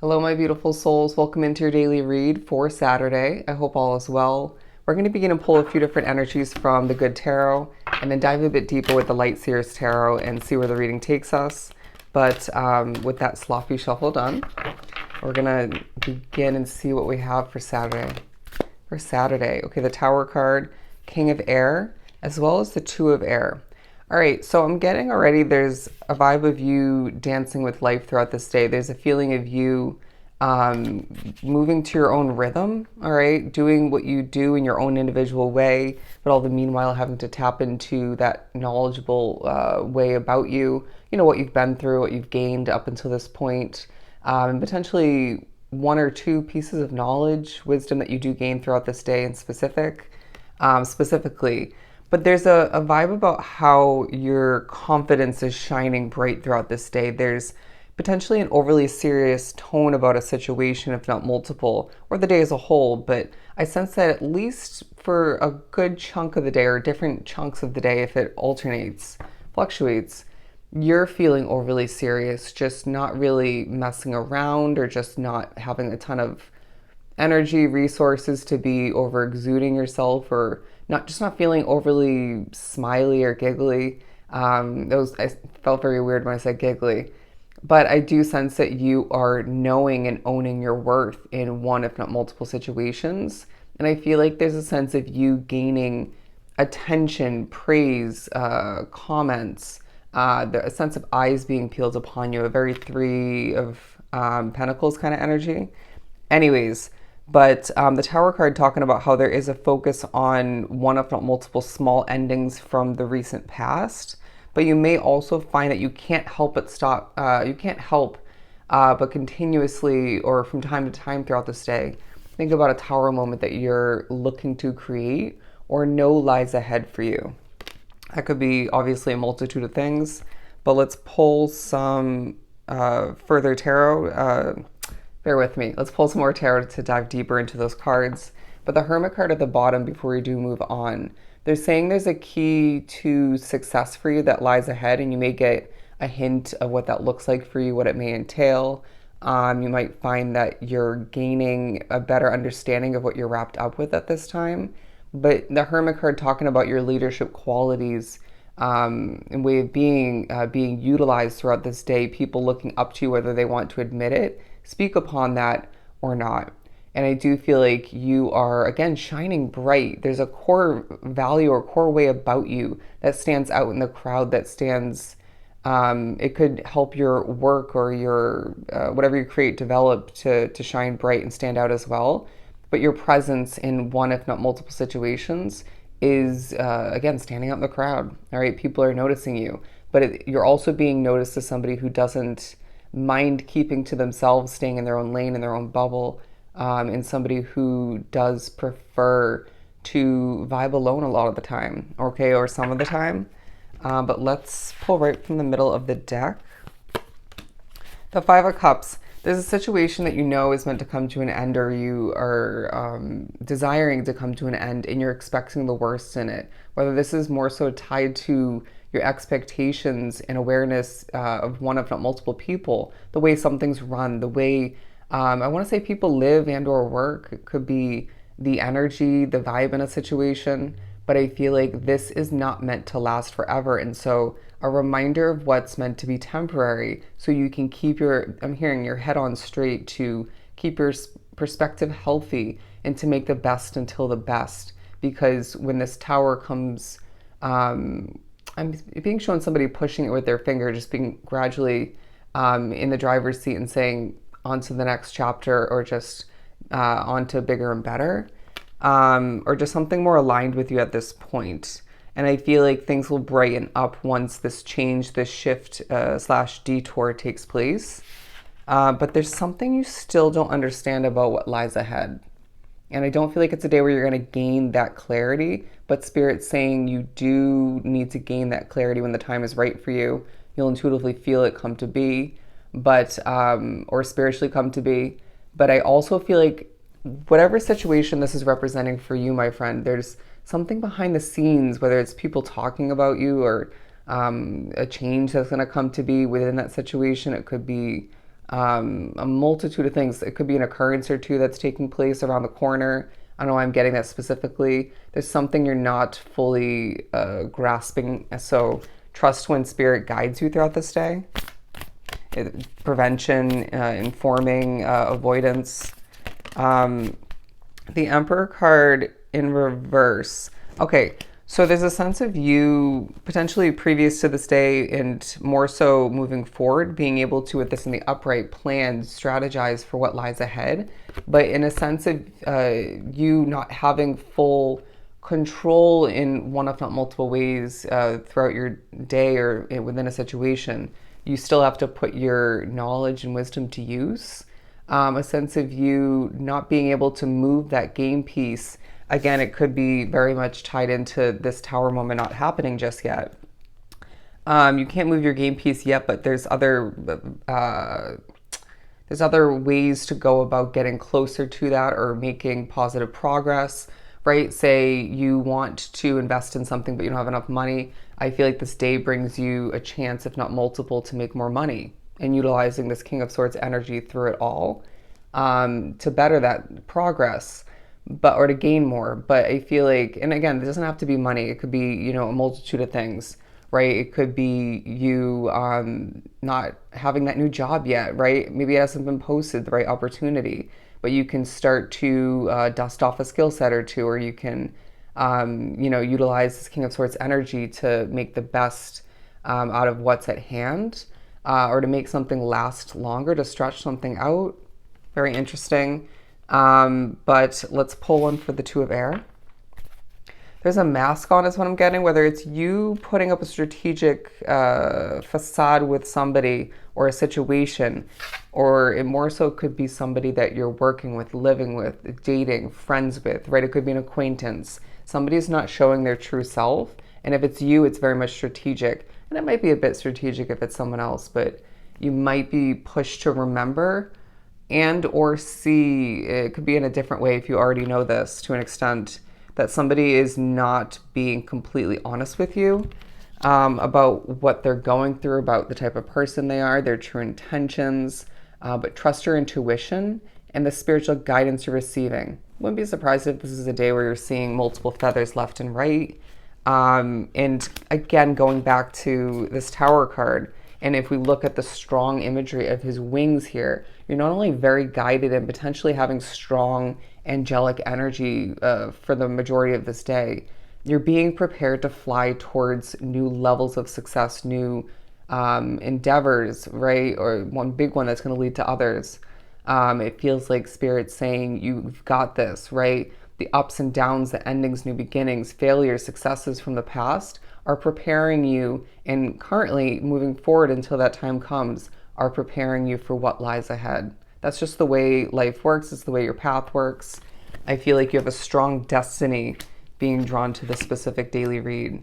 Hello, my beautiful souls. Welcome into your daily read for Saturday. I hope all is well. We're going to begin to pull a few different energies from the Good Tarot and then dive a bit deeper with the Light Seers Tarot and see where the reading takes us. But with that sloppy shuffle done, we're going to begin and see what we have for Saturday. Okay, the Tower card, King of Air, as well as the Two of Air. All right, so I'm getting already there's a vibe of you dancing with life throughout this day. There's a feeling of you moving to your own rhythm, all right, doing what you do in your own individual way, but all the meanwhile having to tap into that knowledgeable way about you, what you've been through, what you've gained up until this point, and potentially one or two pieces of knowledge, wisdom that you do gain throughout this day in specifically. But there's a vibe about how your confidence is shining bright throughout this day. There's potentially an overly serious tone about a situation, if not multiple, or the day as a whole. But I sense that at least for a good chunk of the day, or different chunks of the day, if it alternates, fluctuates, you're feeling overly serious, just not really messing around or just not having a ton of energy, resources to be over exuding yourself, or not feeling overly smiley or giggly. I felt very weird when I said giggly, but I do sense that you are knowing and owning your worth in one, if not multiple situations. And I feel like there's a sense of you gaining attention, praise, comments, a sense of eyes being peeled upon you, a very Three of Pentacles kind of energy. Anyways, but the Tower card talking about how there is a focus on one, if not multiple, small endings from the recent past. But you may also find that you can't help but but continuously or from time to time throughout this day, think about a Tower moment that you're looking to create or know lies ahead for you. That could be obviously a multitude of things, but let's pull some further tarot. Bear with me. Let's pull some more tarot to dive deeper into those cards. But the Hermit card at the bottom, before we do move on, they're saying there's a key to success for you that lies ahead, and you may get a hint of what that looks like for you, what it may entail. You might find that you're gaining a better understanding of what you're wrapped up with at this time. But the Hermit card talking about your leadership qualities and way of being utilized throughout this day, people looking up to you, whether they want to admit it, speak upon that or not. And I do feel like you are, again, shining bright. There's a core value or core way about you that stands out in the crowd, that stands, it could help your work or your, whatever you create, develop to shine bright and stand out as well. But your presence in one, if not multiple situations is, again, standing out in the crowd. All right, people are noticing you. But you're also being noticed as somebody who doesn't mind keeping to themselves, staying in their own lane, in their own bubble, and somebody who does prefer to vibe alone a lot of the time, okay, or some of the time. But let's pull right from the middle of the deck. The Five of Cups. There's a situation that you know is meant to come to an end, or you are desiring to come to an end, and you're expecting the worst in it. Whether this is more so tied to your expectations and awareness of one, if not multiple people, the way some things run, the way I want to say people live and or work. It could be the energy, the vibe in a situation, but I feel like this is not meant to last forever. And so a reminder of what's meant to be temporary, so you can keep I'm hearing your head on straight, to keep your perspective healthy and to make the best until the best. Because when this Tower comes, I'm being shown somebody pushing it with their finger, just being gradually in the driver's seat and saying on to the next chapter, or just on to bigger and better, or just something more aligned with you at this point. And I feel like things will brighten up once this change, this shift / detour takes place. But there's something you still don't understand about what lies ahead. And I don't feel like it's a day where you're going to gain that clarity, but Spirit's saying you do need to gain that clarity when the time is right for you. You'll intuitively feel it come to be, but or spiritually come to be. But I also feel like whatever situation this is representing for you, my friend, there's something behind the scenes, whether it's people talking about you or a change that's going to come to be within that situation. It could be a multitude of things. It could be an occurrence or two that's taking place around the corner. I don't know why I'm getting that specifically. There's something you're not fully grasping. So trust when spirit guides you throughout this day. Prevention, informing, avoidance. The Emperor card in reverse. Okay, so there's a sense of you potentially previous to this day and more so moving forward, being able to, with this in the upright, plan, strategize for what lies ahead. But in a sense of you not having full control in one, if not multiple ways throughout your day or within a situation, you still have to put your knowledge and wisdom to use. A sense of you not being able to move that game piece. Again, it could be very much tied into this tower moment not happening just yet. You can't move your game piece yet, but there's other ways to go about getting closer to that or making positive progress, right? Say you want to invest in something, but you don't have enough money. I feel like this day brings you a chance, if not multiple, to make more money and utilizing this King of Swords energy through it all to better that progress, but or to gain more. But I feel like, and again, it doesn't have to be money. It could be, a multitude of things, right? It could be you not having that new job yet, right? Maybe it hasn't been posted, the right opportunity, but you can start to dust off a skill set or two, or you can, utilize this King of Swords energy to make the best out of what's at hand. Or to make something last longer, to stretch something out. Very interesting. But let's pull one for the Two of Air. There's a mask on is what I'm getting, whether it's you putting up a strategic facade with somebody or a situation, or it more so could be somebody that you're working with, living with, dating, friends with, right? It could be an acquaintance. Somebody's not showing their true self. And if it's you, it's very much strategic. And it might be a bit strategic if it's someone else, but you might be pushed to remember and or see, it could be in a different way if you already know this to an extent, that somebody is not being completely honest with you about what they're going through, about the type of person they are, their true intentions, but trust your intuition and the spiritual guidance you're receiving. Wouldn't be surprised if this is a day where you're seeing multiple feathers left and right. And again, going back to this Tower card, and if we look at the strong imagery of his wings here, you're not only very guided and potentially having strong angelic energy for the majority of this day, you're being prepared to fly towards new levels of success, new endeavors, right? Or one big one that's going to lead to others. It feels like Spirit's saying, you've got this, right? The ups and downs, the endings, new beginnings, failures, successes from the past are preparing you, and currently moving forward until that time comes, are preparing you for what lies ahead. That's just the way life works. It's the way your path works. I feel like you have a strong destiny being drawn to this specific daily read.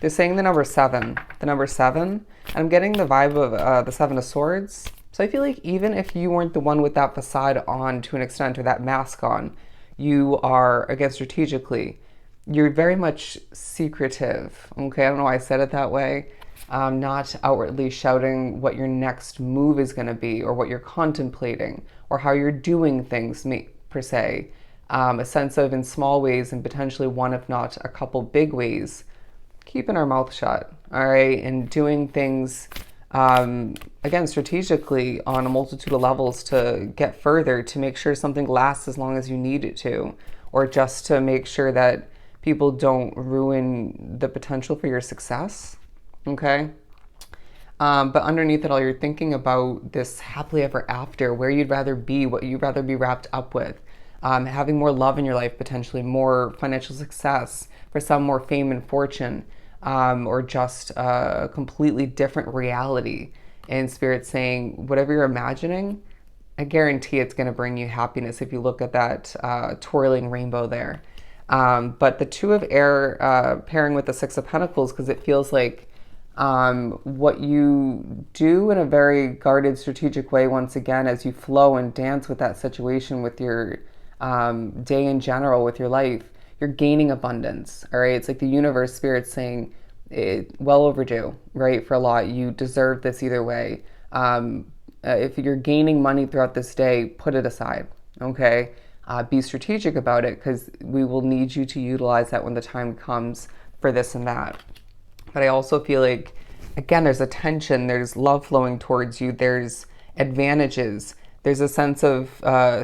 They're saying the number 7. The number 7, I'm getting the vibe of the 7 of Swords. So I feel like even if you weren't the one with that facade on to an extent, or that mask on, you are, again, strategically, you're very much secretive. Okay, I don't know why I said it that way. Not outwardly shouting what your next move is going to be, or what you're contemplating, or how you're doing things, per se. A sense of, in small ways, and potentially one, if not a couple big ways, keeping our mouth shut, all right, and doing things, again, strategically on a multitude of levels to get further, to make sure something lasts as long as you need it to, or just to make sure that people don't ruin the potential for your success, okay? But underneath it all, you're thinking about this happily ever after, where you'd rather be, what you'd rather be wrapped up with, having more love in your life, potentially more financial success, for some more fame and fortune, or just a completely different reality. And Spirit saying, whatever you're imagining, I guarantee it's going to bring you happiness if you look at that twirling rainbow there. But the Two of Air pairing with the Six of Pentacles, because it feels like what you do in a very guarded, strategic way, once again, as you flow and dance with that situation, with your day in general, with your life, you're gaining abundance, all right? It's like the universe, Spirit saying, well overdue, right? For a lot, you deserve this either way. if you're gaining money throughout this day, put it aside, okay? Be strategic about it because we will need you to utilize that when the time comes for this and that. But I also feel like, again, there's attention, there's love flowing towards you, there's advantages, there's a sense of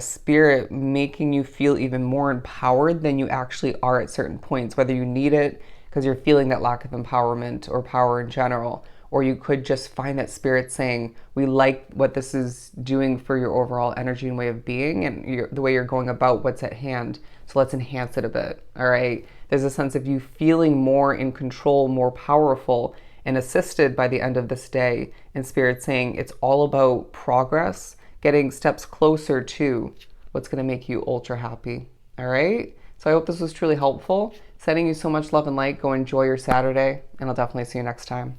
spirit making you feel even more empowered than you actually are at certain points, whether you need it because you're feeling that lack of empowerment or power in general, or you could just find that spirit saying, we like what this is doing for your overall energy and way of being and the way you're going about what's at hand. So let's enhance it a bit, all right? There's a sense of you feeling more in control, more powerful, and assisted by the end of this day. And spirit saying it's all about progress, getting steps closer to what's going to make you ultra happy, all right? So I hope this was truly helpful. Sending you so much love and light. Go enjoy your Saturday, and I'll definitely see you next time.